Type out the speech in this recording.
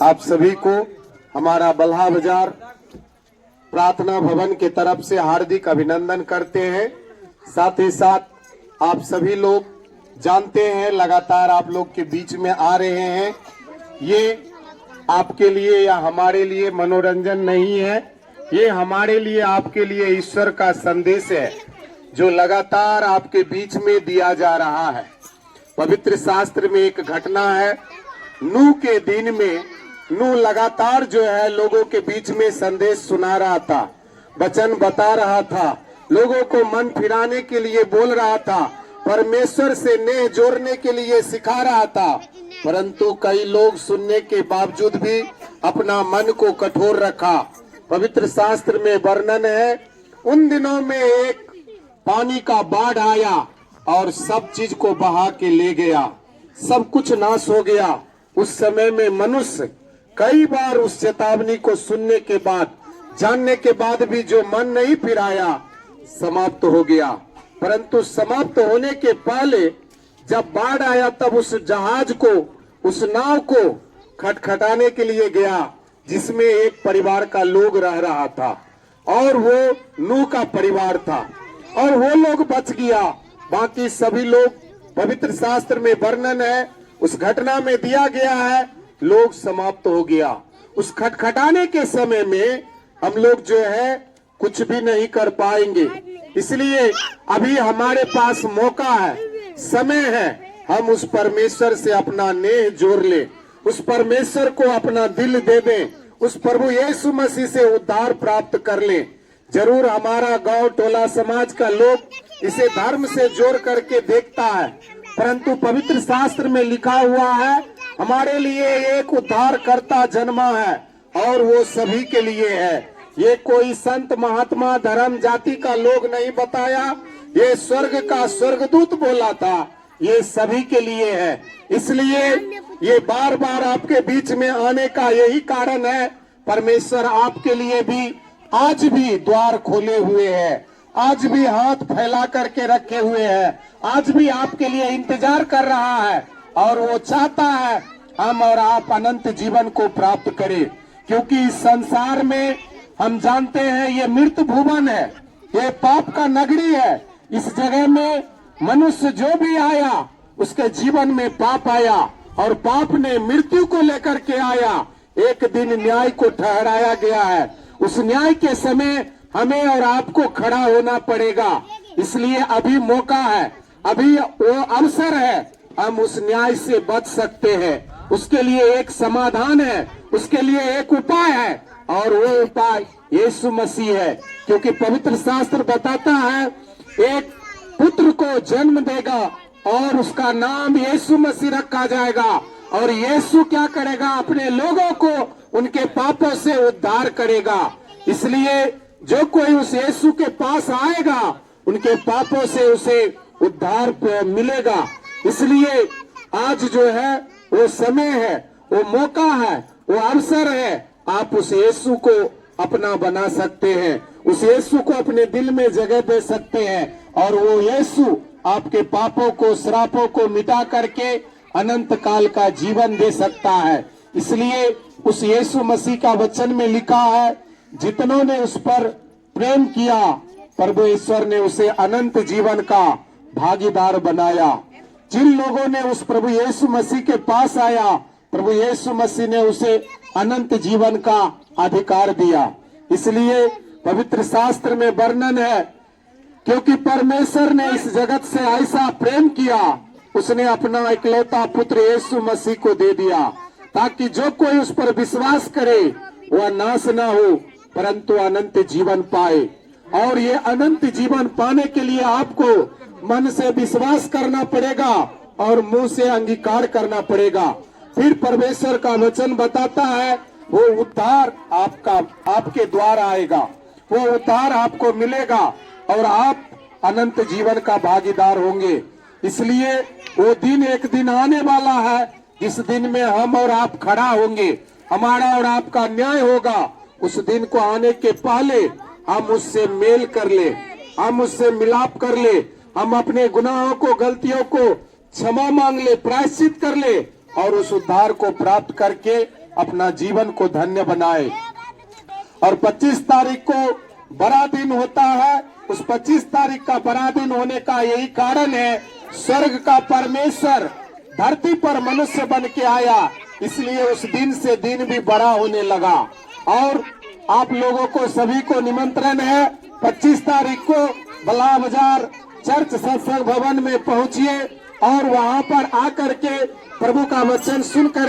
आप सभी को हमारा बल्हा बाजार प्रार्थना भवन के तरफ से हार्दिक अभिनंदन करते हैं। साथ ही साथ आप सभी लोग जानते हैं, लगातार आप लोग के बीच में आ रहे हैं। ये आपके लिए या हमारे लिए मनोरंजन नहीं है, ये हमारे लिए, आपके लिए ईश्वर का संदेश है जो लगातार आपके बीच में दिया जा रहा है। पवित्र शास्त्र में एक घटना है, नूह के दिन में नूह लगातार जो है लोगों के बीच में संदेश सुना रहा था, वचन बता रहा था, लोगों को मन फिराने के लिए बोल रहा था, परमेश्वर से नेह जोड़ने के लिए सिखा रहा था। परंतु कई लोग सुनने के बावजूद भी अपना मन को कठोर रखा। पवित्र शास्त्र में वर्णन है, उन दिनों में एक पानी का बाढ़ आया और सब चीज को बहा के ले गया, सब कुछ नाश हो गया। उस समय में मनुष्य कई बार उस चेतावनी को सुनने के बाद, जानने के बाद भी जो मन नहीं फिराया, समाप्त हो गया। परंतु समाप्त होने के पहले जब बाढ़ आया तब उस जहाज को, उस नाव को खटखटाने के लिए गया जिसमें एक परिवार का लोग रह रहा था और वो नूह का परिवार था और वो लोग बच गया। बाकी सभी लोग, पवित्र शास्त्र में वर्णन है, उस घटना में दिया गया है, लोग समाप्त हो गया। उस खटखटाने के समय में हम लोग जो है कुछ भी नहीं कर पाएंगे। इसलिए अभी हमारे पास मौका है, समय है, हम उस परमेश्वर से अपना नेह जोड़ ले, उस परमेश्वर को अपना दिल दे दें, उस प्रभु यीशु मसीह से उद्धार प्राप्त कर ले। जरूर हमारा गांव टोला समाज का लोग इसे धर्म से जोड़ करके देखता है, परंतु पवित्र शास्त्र में लिखा हुआ है, हमारे लिए एक उद्धारकर्ता जन्मा है और वो सभी के लिए है। ये कोई संत महात्मा धर्म जाति का लोग नहीं बताया, ये स्वर्ग का स्वर्गदूत बोला था, ये सभी के लिए है। इसलिए ये बार बार आपके बीच में आने का यही कारण है, परमेश्वर आपके लिए भी आज भी द्वार खोले हुए हैं, आज भी हाथ फैला करके रखे हुए हैं, आज भी आपके लिए इंतजार कर रहा है और वो चाहता है हम और आप अनंत जीवन को प्राप्त करें। क्योंकि इस संसार में हम जानते हैं ये मृत भुवन है, ये पाप का नगरी है। इस जगह में मनुष्य जो भी आया उसके जीवन में पाप आया और पाप ने मृत्यु को लेकर के आया। एक दिन न्याय को ठहराया गया है, उस न्याय के समय हमें और आपको खड़ा होना पड़ेगा। इसलिए अभी मौका है, अभी वो अवसर है, हम उस न्याय से बच सकते हैं। उसके लिए एक समाधान है, उसके लिए एक उपाय है और वो उपाय यीशु मसीह है। क्योंकि पवित्र शास्त्र बताता है एक पुत्र को जन्म देगा और उसका नाम यीशु मसीह रखा जाएगा और यीशु क्या करेगा, अपने लोगों को उनके पापों से उद्धार करेगा। इसलिए जो कोई उस यीशु के पास आएगा उनके पापों से उसे उद्धार मिलेगा। इसलिए आज जो है वो समय है, वो मौका है, वो अवसर है, आप उस यीशु को अपना बना सकते हैं, उस यीशु को अपने दिल में जगह दे सकते हैं और वो यीशु आपके पापों को, श्रापों को मिटा करके अनंत काल का जीवन दे सकता है। इसलिए उस यीशु मसीह का वचन में लिखा है, जितनों ने उस पर प्रेम किया प्रभु ईश्वर ने उसे अनंत जीवन का भागीदार बनाया। जिन लोगों ने उस प्रभु यीशु मसीह के पास आया, प्रभु यीशु मसीह ने उसे अनंत जीवन का अधिकार दिया। इसलिए पवित्र शास्त्र में वर्णन है, क्योंकि परमेश्वर ने इस जगत से ऐसा प्रेम किया, उसने अपना इकलौता पुत्र यीशु मसीह को दे दिया, ताकि जो कोई उस पर विश्वास करे वह नाश न हो परंतु अनंत जीवन पाए। और ये अनंत जीवन पाने के लिए आपको मन से विश्वास करना पड़ेगा और मुंह से अंगीकार करना पड़ेगा। फिर परमेश्वर का वचन बताता है वो उद्धार आपके द्वार आएगा, वो उद्धार आपको मिलेगा और आप अनंत जीवन का भागीदार होंगे। इसलिए वो दिन एक दिन आने वाला है जिस दिन में हम और आप खड़ा होंगे, हमारा और आपका न्याय होगा। उस दिन को आने के पहले हम उससे मेल कर ले, हम उससे मिलाप कर ले, हम अपने गुनाहों को, गलतियों को क्षमा मांग ले, प्रायश्चित कर ले और उस उद्धार को प्राप्त करके अपना जीवन को धन्य बनाए। और 25 तारीख को बड़ा दिन होता है। उस 25 तारीख का बड़ा दिन होने का यही कारण है, स्वर्ग का परमेश्वर धरती पर मनुष्य बन के आया, इसलिए उस दिन से दिन भी बड़ा होने लगा। और आप लोगों को सभी को निमंत्रण है, 25 तारीख को बल्हा बाजार चर्च सत्संग भवन में पहुंचिए और वहां पर आकर के प्रभु का वचन सुनकर